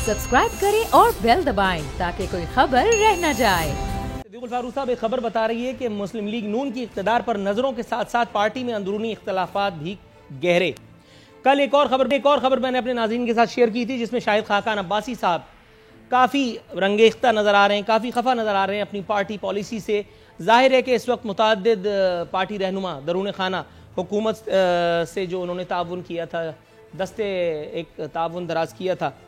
Subscribe करें और bell दबाएं ताकि कोई खबर रह न जाए। सिद्दीकुल फारूक साहब एक खबर बता रही है कि मुस्लिम लीग नून की इक़्तिदार पर नज़रों के साथ साथ पार्टी में अंदरूनी इख्तलाफात भी गहरे। कल एक और खबर मैंने अपने नाज़रीन के साथ शेयर की थी जिसमें शाहिद खाकान अब्बासी साहब काफ़ी रंगेख्ता नज़र आ रहे हैं, काफ़ी खफा नज़र आ रहे हैं अपनी पार्टी पॉलिसी से। ज़ाहिर है कि इस वक्त मुतअद्दिद पार्टी रहनुमा दरून खाना हुकूमत से जो उन्होंने ताउन किया था, दस्ते एक ताउन दराज किया था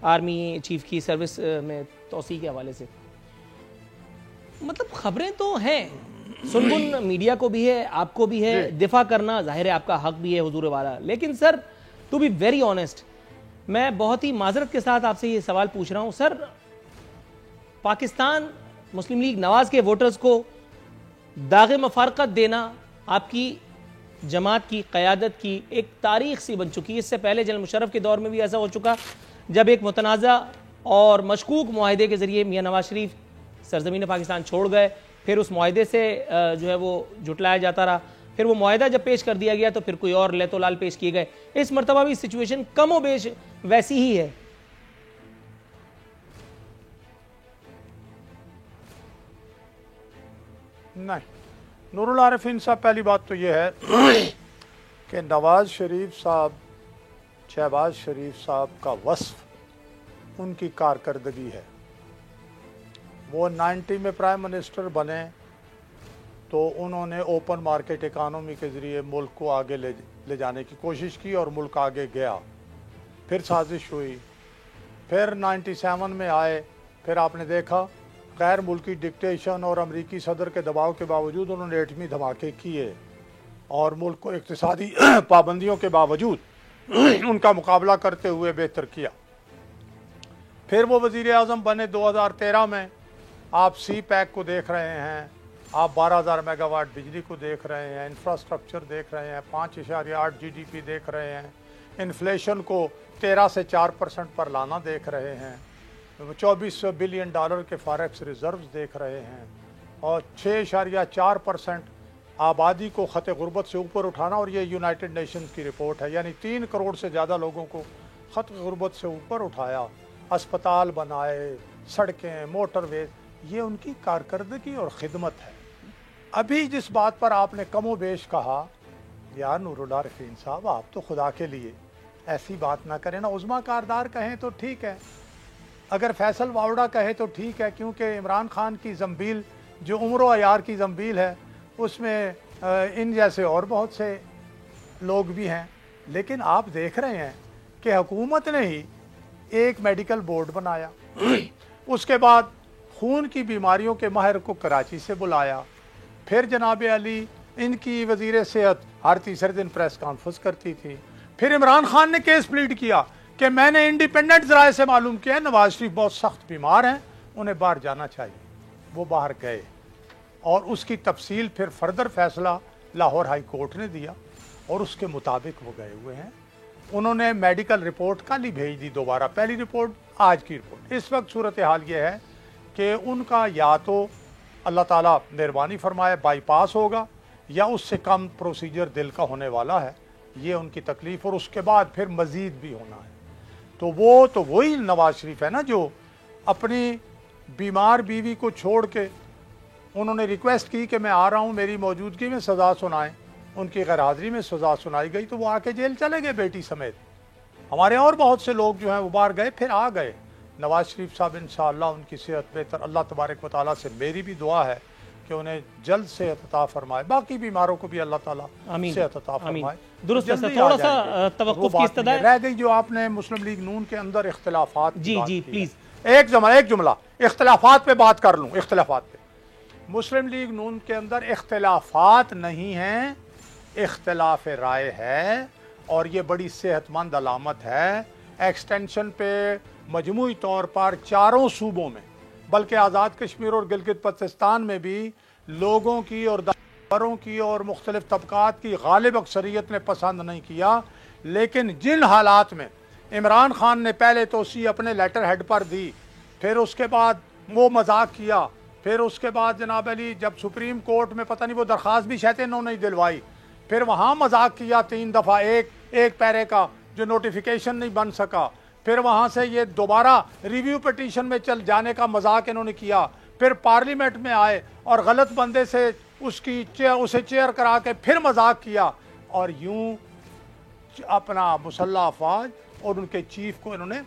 आर्मी चीफ की सर्विस में तोसी के हवाले से। मतलब खबरें तो हैं, सुनबुन मीडिया को भी है, आपको भी है, दिफा करना जाहिर है आपका हक भी है हुजूर वाला। लेकिन sir, to be very honest, मैं बहुत ही माजरत के साथ आपसे ये सवाल पूछ रहा हूँ सर, पाकिस्तान मुस्लिम लीग नवाज के वोटर्स को दागे मफारकत देना आपकी जमात की क़यादत की एक तारीख सी बन चुकी है। इससे पहले जनरल मुशर्रफ के दौर में भी ऐसा हो चुका, जब एक मुतनाज़ा और मशकूक मुआहदे के ज़रिए मियाँ नवाज शरीफ सरज़मीन पाकिस्तान छोड़ गए, फिर उस मुआहदे से जो है वो जुटलाया जाता रहा, फिर वो मुआहदा जब पेश कर दिया गया तो फिर कोई और लेतो लाल पेश किए गए। इस मरतबा भी सिचुएशन कमो बेश वैसी ही है। नहीं, नूरुल आरिफीन साहब, पहली बात तो ये है कि नवाज शरीफ साहब, शहबाज शरीफ साहब का वस्फ उनकी कारकर्दगी है। वो 90 में प्राइम मिनिस्टर बने तो उन्होंने ओपन मार्केट इकानमी के ज़रिए मुल्क को आगे ले जाने की कोशिश की और मुल्क आगे गया। फिर साजिश हुई, फिर 97 में आए, फिर आपने देखा गैर मुल्की डिक्टेशन और अमरीकी सदर के दबाव के बावजूद उन्होंने एटमी धमाके किए और मुल्क को इक़्तिसादी पाबंदियों के बावजूद उनका मुकाबला करते हुए बेहतर किया। फिर वो वज़ीर आज़म बने 2013 में। आप सी पैक को देख रहे हैं, आप 12,000 मेगावाट बिजली को देख रहे हैं, इंफ्रास्ट्रक्चर देख रहे हैं, 5.8 GDP देख रहे हैं, इन्फ्लेशन को 13 से 4% पर लाना देख रहे हैं, 2400 बिलियन डॉलर के फॉरेक्स रिजर्व्स देख रहे हैं और 6.4% आबादी को ख़त गुर्बत से ऊपर उठाना। और ये यूनाइटेड नेशंस की रिपोर्ट है, यानी 3 करोड़ से ज़्यादा लोगों को ख़त गुर्बत से ऊपर उठाया, अस्पताल बनाए, सड़कें, मोटरवे। ये उनकी कारकर्दगी और ख़िदमत है। अभी जिस बात पर आपने कमो बेश कहा, यार नूरुल आरिफीन साहब, आप तो खुदा के लिए ऐसी बात ना करें ना। उज़्मा कारदार कहें तो ठीक है, अगर फैसल वावड़ा कहे तो ठीक है, क्योंकि इमरान खान की जंबील जो उम्र अयार की जंबील है उसमें इन जैसे और बहुत से लोग भी हैं। लेकिन आप देख रहे हैं कि हुकूमत ने ही एक मेडिकल बोर्ड बनाया, उसके बाद खून की बीमारियों के माहिर को कराची से बुलाया, फिर जनाब अली इनकी वज़ीर सेहत हर तीसरे दिन प्रेस कॉन्फ्रेंस करती थी। फिर इमरान खान ने केस प्लीड किया कि मैंने इंडिपेंडेंट ज़राए से मालूम किया नवाज शरीफ बहुत सख्त बीमार हैं, उन्हें बाहर जाना चाहिए। वो बाहर गए और उसकी तफसील फिर फर्दर फैसला लाहौर हाई कोर्ट ने दिया और उसके मुताबिक वो गए हुए हैं। उन्होंने मेडिकल रिपोर्ट कल ही भेज दी दोबारा, पहली रिपोर्ट आज की रिपोर्ट। इस वक्त सूरत हाल ये है कि उनका या तो अल्लाह ताला मेहरबानी फरमाए बाईपास होगा या उससे कम प्रोसीजर दिल का होने वाला है, ये उनकी तकलीफ़, और उसके बाद फिर मज़ीद भी होना है। तो वो तो वही नवाज शरीफ है ना जो अपनी बीमार बीवी को छोड़ के उन्होंने रिक्वेस्ट की कि मैं आ रहा हूँ, मेरी मौजूदगी में सज़ा सुनाएं। उनकी गैर हाज़िरी में सज़ा सुनाई गई तो वो आके जेल चले गए बेटी समेत। हमारे और बहुत से लोग जो हैं वो बाहर गए, फिर आ गए। नवाज शरीफ साहब इंशाअल्लाह उनकी सेहत बेहतर, अल्लाह तबारक व तआला से मेरी भी दुआ है कि उन्हें जल्द सेहत अता फरमाए, बाकी बीमारों को भी अल्लाह ताला सेहत अता फरमाए। दुरुस्त है, थोड़ा सा तवक्कुफ की इस्तदा रह गई जो आपने मुस्लिम लीग नून के अंदर इख्तिलाफात। जी प्लीज एक जुमला इख्तिलाफात पे बात कर लूँ। इख्तिलाफात पे मुस्लिम लीग नून के अंदर इख्तिलाफात नहीं हैं, इख्तिलाफ राय है और ये बड़ी सेहतमंद अलामत है। एक्सटेंशन पे मजमूई तौर पर चारों सूबों में, बल्कि आज़ाद कश्मीर और गिलगित बल्तिस्तान में भी लोगों की और दारों की और मुख्तलिफ तबकात की गालिब अक्सरियत ने पसंद नहीं किया। लेकिन जिन हालात में इमरान खान ने पहले तो उसी अपने लेटर हेड पर दी, फिर उसके बाद वो मजाक किया, फिर उसके बाद जनाब अली जब सुप्रीम कोर्ट में पता नहीं वो दरख्वास्त भी शायद इन्होंने नहीं दिलवाई, फिर वहाँ मजाक किया 3 दफ़ा, एक पैरे का जो नोटिफिकेशन नहीं बन सका, پھر وہاں سے یہ دوبارہ ریویو پٹیشن میں چل جانے کا مذاق انہوں نے کیا، پھر پارلیمنٹ میں آئے اور غلط بندے سے اسے چیئر کرا کے پھر مذاق کیا، اور یوں اپنا مسلح افواج اور ان کے چیف کو انہوں نے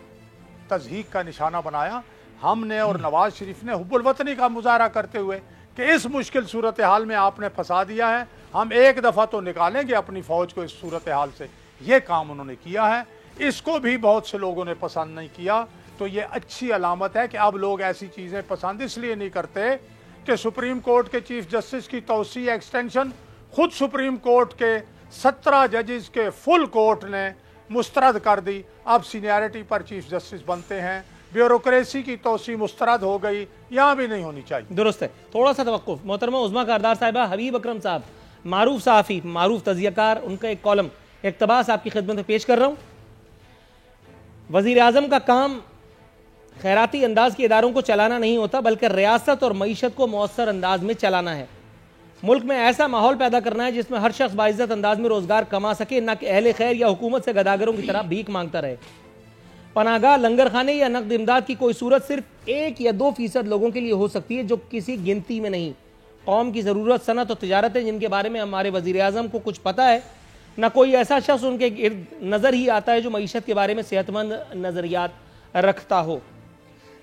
تضحیک کا نشانہ بنایا۔ ہم نے اور نواز شریف نے حب الوطنی کا مظاہرہ کرتے ہوئے کہ اس مشکل صورتحال میں آپ نے پھنسا دیا ہے، ہم ایک دفعہ تو نکالیں گے اپنی فوج کو اس صورتحال سے، یہ کام انہوں نے کیا ہے۔ اس کو بھی بہت سے لوگوں نے پسند نہیں کیا، تو یہ اچھی علامت ہے کہ اب لوگ ایسی چیزیں پسند اس لیے نہیں کرتے کہ سپریم کورٹ کے چیف جسٹس کی توسیع ایکسٹینشن خود سپریم کورٹ کے 17 ججز کے فل کورٹ نے مسترد کر دی، اب سینیارٹی پر چیف جسٹس بنتے ہیں، بیوروکریسی کی توسیع مسترد ہو گئی، یہاں بھی نہیں ہونی چاہیے۔ درست ہے، تھوڑا سا توقف۔ محترمہ عظمیٰ کاردار صاحبہ، حبیب اکرم صاحب معروف صحافی، معروف تجزیہ کار، ان کا ایک کالم اقتباس آپ کی خدمت میں پیش کر رہا ہوں۔ وزیر اعظم کا کام خیراتی انداز کے اداروں کو چلانا نہیں ہوتا، بلکہ ریاست اور معیشت کو مؤثر انداز میں چلانا ہے۔ ملک میں ایسا ماحول پیدا کرنا ہے جس میں ہر شخص باعزت انداز میں روزگار کما سکے، نہ کہ اہل خیر یا حکومت سے گداگروں کی طرح بھیک مانگتا رہے۔ پناہ گاہ، لنگر خانے یا نقد امداد کی کوئی صورت صرف 1 یا 2% لوگوں کے لیے ہو سکتی ہے، جو کسی گنتی میں نہیں۔ قوم کی ضرورت صنعت اور تجارت ہے، جن کے بارے میں ہمارے وزیر اعظم کو کچھ پتہ ہے، نہ کوئی ایسا شخص ان کے گرد نظر ہی آتا ہے جو معیشت کے بارے میں صحت مند نظریات رکھتا ہو۔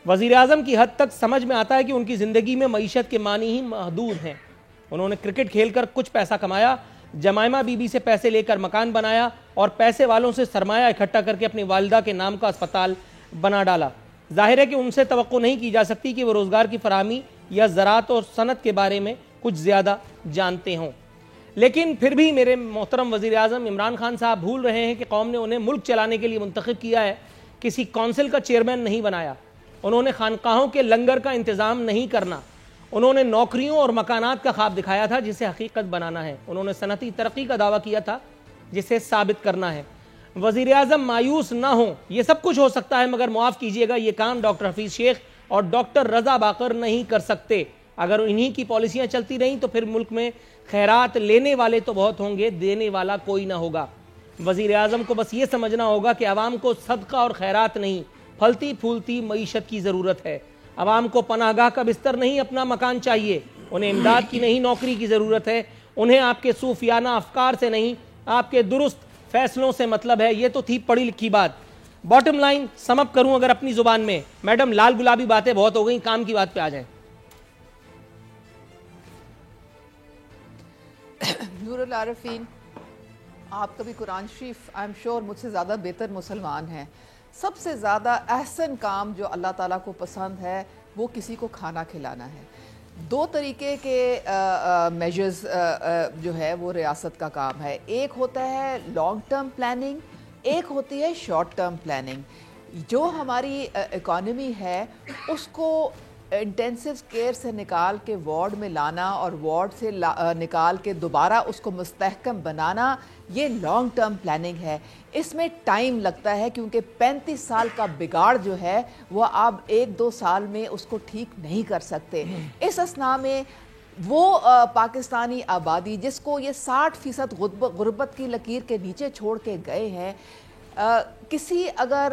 وزیر اعظم کی حد تک سمجھ میں آتا ہے کہ ان کی زندگی میں معیشت کے معنی ہی محدود ہیں۔ انہوں نے کرکٹ کھیل کر کچھ پیسہ کمایا، جمائمہ بی بی سے پیسے لے کر مکان بنایا، اور پیسے والوں سے سرمایہ اکٹھا کر کے اپنی والدہ کے نام کا اسپتال بنا ڈالا۔ ظاہر ہے کہ ان سے توقع نہیں کی جا سکتی کہ وہ روزگار کی فراہمی یا زراعت اور صنعت کے بارے میں کچھ زیادہ جانتے ہوں۔ لیکن پھر بھی میرے محترم وزیر اعظم عمران خان صاحب بھول رہے ہیں کہ قوم نے انہیں ملک چلانے کے لیے منتخب کیا ہے، کسی کونسل کا چیئرمین نہیں بنایا۔ انہوں نے خانقاہوں کے لنگر کا انتظام نہیں کرنا، انہوں نے نوکریوں اور مکانات کا خواب دکھایا تھا جسے حقیقت بنانا ہے۔ انہوں نے صنعتی ترقی کا دعویٰ کیا تھا جسے ثابت کرنا ہے۔ وزیر اعظم مایوس نہ ہوں، یہ سب کچھ ہو سکتا ہے، مگر معاف کیجیے گا یہ کام ڈاکٹر حفیظ شیخ اور ڈاکٹر رضا باقر نہیں کر سکتے۔ اگر انہی کی پالیسیاں چلتی رہیں تو پھر ملک میں خیرات لینے والے تو بہت ہوں گے، دینے والا کوئی نہ ہوگا۔ وزیر اعظم کو بس یہ سمجھنا ہوگا کہ عوام کو صدقہ اور خیرات نہیں، پھلتی پھولتی معیشت کی ضرورت ہے۔ عوام کو پناہ گاہ کا بستر نہیں، اپنا مکان چاہیے۔ انہیں امداد کی نہیں، نوکری کی ضرورت ہے۔ انہیں آپ کے صوفیانہ افکار سے نہیں، آپ کے درست فیصلوں سے مطلب ہے۔ یہ تو تھی پڑھی لکھی بات۔ باٹم لائن سم اپ کروں اگر اپنی زبان میں، میڈم لال گلابی باتیں بہت ہو گئیں، کام کی بات پہ آ جائیں۔ نور العارفین، آپ کا بھی قرآن شریف آئی ایم شیور مجھ سے زیادہ بہتر مسلمان ہیں۔ سب سے زیادہ احسن کام جو اللہ تعالیٰ کو پسند ہے وہ کسی کو کھانا کھلانا ہے۔ 2 طریقے کے میجرز جو ہے وہ ریاست کا کام ہے، ایک ہوتا ہے لانگ ٹرم پلاننگ، ایک ہوتی ہے شارٹ ٹرم پلاننگ۔ جو ہماری اکانومی ہے اس کو انٹینسو کیئر سے نکال کے وارڈ میں لانا اور وارڈ سے نکال کے دوبارہ اس کو مستحکم بنانا، یہ لانگ ٹرم پلاننگ ہے۔ اس میں ٹائم لگتا ہے کیونکہ 35 سال کا بگاڑ جو ہے وہ آپ 1-2 سال میں اس کو ٹھیک نہیں کر سکتے۔ اس اثناء میں وہ پاکستانی آبادی جس کو یہ 60% غربت کی لکیر کے نیچے چھوڑ کے گئے ہیں، کسی اگر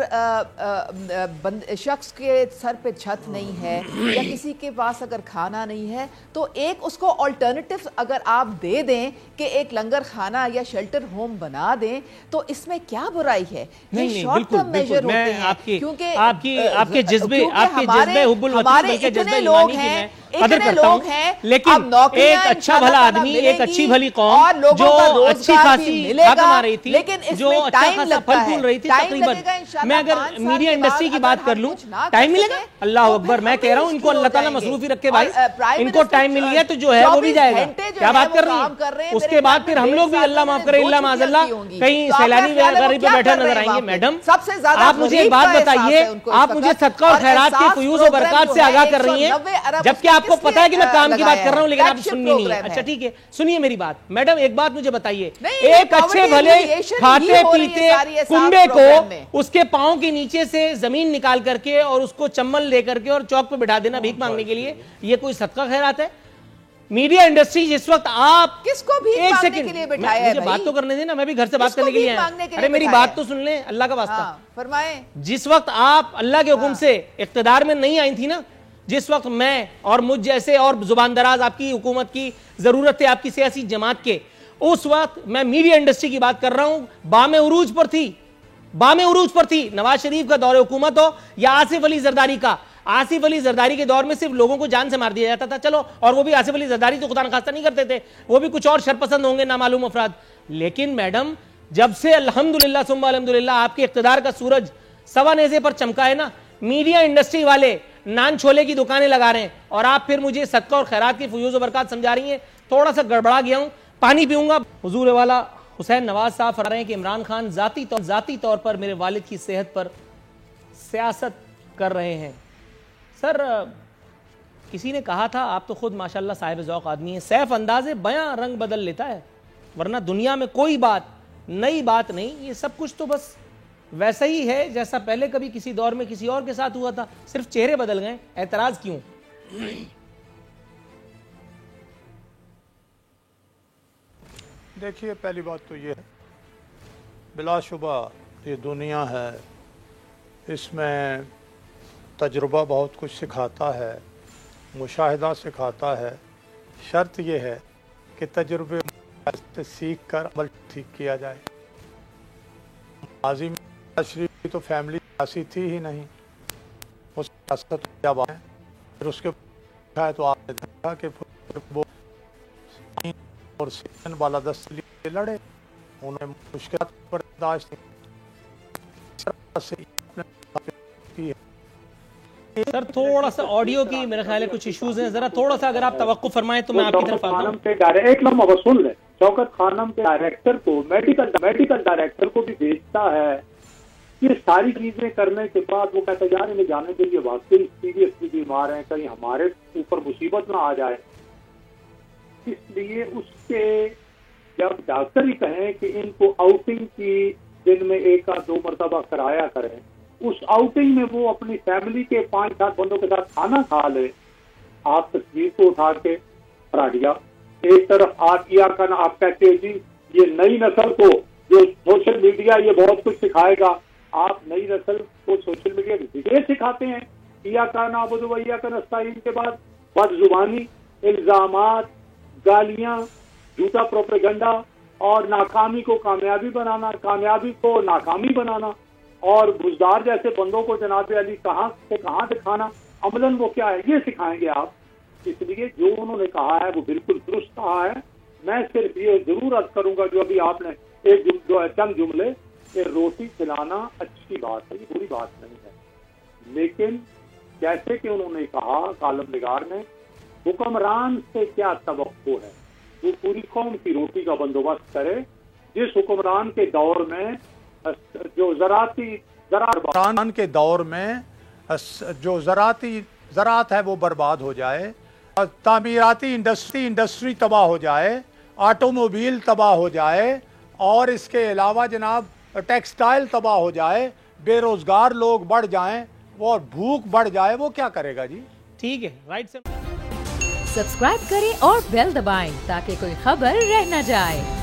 شخص کے سر پہ چھت نہیں ہے یا کسی کے پاس اگر کھانا نہیں ہے تو ایک اس کو آلٹرنیٹو اگر آپ دے دیں کہ ایک لنگر خانہ یا شیلٹر ہوم بنا دیں تو اس میں کیا برائی ہے؟ یہ شارٹ ٹرم میجر ہوتے ہیں کیونکہ آپ کے جذبے حب الوطنی کے جذبے ایمانی کی میں قدر کرتا ہوں، لیکن ایک اچھا بھلا آدمی، ایک اچھی بھلی قوم جو اچھی خاصی حق کما رہی تھی، جو اچھا خاصا پھل پھول رہی تھی، تقریباً میں اگر میڈیا انڈسٹری کی بات کر لوں، ٹائم ملے گا؟ اللہ اکبر، میں کہہ رہا ہوں ان کو اللہ تعالیٰ مصروفی رکھے بھائی، ان کو ٹائم مل گیا تو جو ہے وہ بھی جائے گا۔ کیا بات کر رہی ہیں؟ اس کے بعد پھر ہم لوگ بھی اللہ معاف کرے اللہ معاذ اللہ کہیں سیلانی غریب پہ بیٹھے نظر آئیں گے۔ میڈم آپ مجھے ایک بات بتائیے، آپ مجھے صدقہ اور خیرات کے فیوز و برکات سے آگاہ کر رہی ہیں جبکہ آپ کو پتہ ہے کہ میں کام کی بات کر رہا ہوں لیکن آپ سننی نہیں ہے۔ اچھا ٹھیک ہے، سنیے میری بات۔ میڈم ایک بات مجھے بتائیے، ایک اچھے بھلے کھاتے پیتے کنبے کو اس کے پاؤں کے نیچے سے زمین نکال کر کے اور اس کو چمن لے کر کے اور چوک پہ بٹھا دینا بھیک مانگنے کے لیے، یہ کوئی صدقہ خیرات ہے؟ मीडिया इंडस्ट्री जिस वक्त आप किसको भीख एक मांगने सेकंड के लिए बिठाया है मुझे बात भाई? तो करने देना, मैं भी घर से बात किसको करने के लिए भीख आया। मांगने के अरे लिए मेरी बिठाया बात तो सुन ले, अल्लाह का वास्ता। हाँ, फरमाएं। जिस वक्त आप अल्लाह के हुक्म से इख्तिदार में नहीं आई थी ना, जिस वक्त मैं और मुझ जैसे और जुबान दराज आपकी हुकूमत की जरूरत है, आपकी सियासी जमात के, उस वक्त मैं मीडिया इंडस्ट्री की बात कर रहा हूं, बामे उरूज पर थी, बामे उरूज पर थी। नवाज शरीफ का दौरे हुकूमत हो या आसिफ अली जरदारी का, आसिफ अली जरदारी के दौर में सिर्फ लोगों को जान से मार दिया जाता था, चलो, और वो भी आसिफ अली जरदारी तो खुदा न खास्ता नहीं करते थे, वो भी कुछ और शरपसंद होंगे नामालूम अफराद। लेकिन मैडम, जब से अल्हम्दुलिल्लाह सुम्मा अल्हम्दुलिल्लाह आपके इख्तिदार का सूरज सवा नेज़े पर चमका है ना, मीडिया इंडस्ट्री वाले नान छोले की दुकानें लगा रहे हैं, और आप फिर मुझे सदका और खैरात की फयूज़ व बरकत समझा रही हैं। थोड़ा सा गड़बड़ा गया हूं, पानी पीऊंगा। हुजूर वाला हुसैन नवाज साहब फरमा रहे हैं कि इमरान खान जाती तौर पर मेरे वालिद की सेहत पर सियासत कर रहे हैं। सर, किसी ने कहा था, आप तो खुद माशाल्लाह साहिब ज़ौक़ आदमी हैं, सैफ अंदाज़े बयां रंग बदल लेता है, वरना दुनिया में कोई बात नई बात नहीं, ये सब कुछ तो बस वैसा ही है जैसा पहले कभी किसी दौर में किसी और के साथ हुआ था, सिर्फ चेहरे बदल गए। एतराज क्यों? देखिए, पहली बात तो ये है, बिलाशुबा ये दुनिया है, इसमें तजुर्बा बहुत कुछ सिखाता है, मुशाहिदा सिखाता है। शर्त ये है कि तजुर्बे से सीख कर अमल ठीक किया जाए। माजी में शरीफ की तो फैमिली सियासी थी ही नहीं, वो सियासत जब आए फिर उसके है तो आपने देखा कि वो और सीजन वाला दस्त लिए लड़े, उन्हें मुश्किल बर्दाश्त की। सर, थोड़ा सा ऑडियो की मेरे ख्याल है कुछ इश्यूज हैं, जरा थोड़ा सा अगर आप तवक्कुफ फरमाएं तो मैं आपकी तरफ आता हूं। एक लम्हा सुन ले, शौकत खानम के डायरेक्टर को मेडिकल डायरेक्टर को भी भेजता है। ये सारी चीजें करने के बाद वो कहता है यार इन्हें जाने के लिए वाकई सीरियसली बीमार हैं, कहीं हमारे ऊपर मुसीबत ना आ जाए। इसलिए उसके जब डॉक्टर ही कहें कि इनको आउटिंग की दिन में 1 या 2 मरतबा कराया करें, उस आउटिंग में वो अपनी फैमिली के 5-7 बंदों के साथ खाना खा ले। आप तस्वीर को उठा के हटा दिया। एक तरफ आप कहते हैं जी ये नई नस्ल को जो सोशल मीडिया ये बहुत कुछ सिखाएगा, आप नई नस्ल को सोशल मीडिया की वीडियो सिखाते हैं। इया का नाबुद व इया का नस्ताईन के बाद बदजुबानी, इल्जामात, गालियां, झूठा प्रोपेगेंडा और नाकामी को कामयाबी बनाना, कामयाबी को नाकामी बनाना, और बुजदार जैसे बंदों को जनाब अली कहाँ से कहाँ दिखाना, अमलन वो क्या है ये सिखाएंगे आप। इसलिए जो उन्होंने कहा है वो बिल्कुल दुरुस्त कहा है। मैं सिर्फ ये जरूर अर्ज करूंगा जो अभी आपने चंद जुमले कि रोटी खिलाना अच्छी बात है, ये बुरी बात नहीं है, लेकिन जैसे कि उन्होंने कहा कालम निगार ने, हुक्मरान से क्या तवक्को है, वो पूरी कौम की रोटी का बंदोबस्त करे। जिस हुक्मरान के दौर में जो ज़राअत के दौर में जो ज़राअत है वो बर्बाद हो जाए, तामीराती इंडस्ट्री तबाह हो जाए, ऑटोमोबाइल तबाह हो जाए, और इसके अलावा जनाब टेक्सटाइल तबाह हो जाए, बेरोजगार लोग बढ़ जाएं, वो भूख बढ़ जाए, वो क्या करेगा जी? ठीक है, राइट से सब्सक्राइब करें और बेल दबाएं ताकि कोई खबर रह न जाए।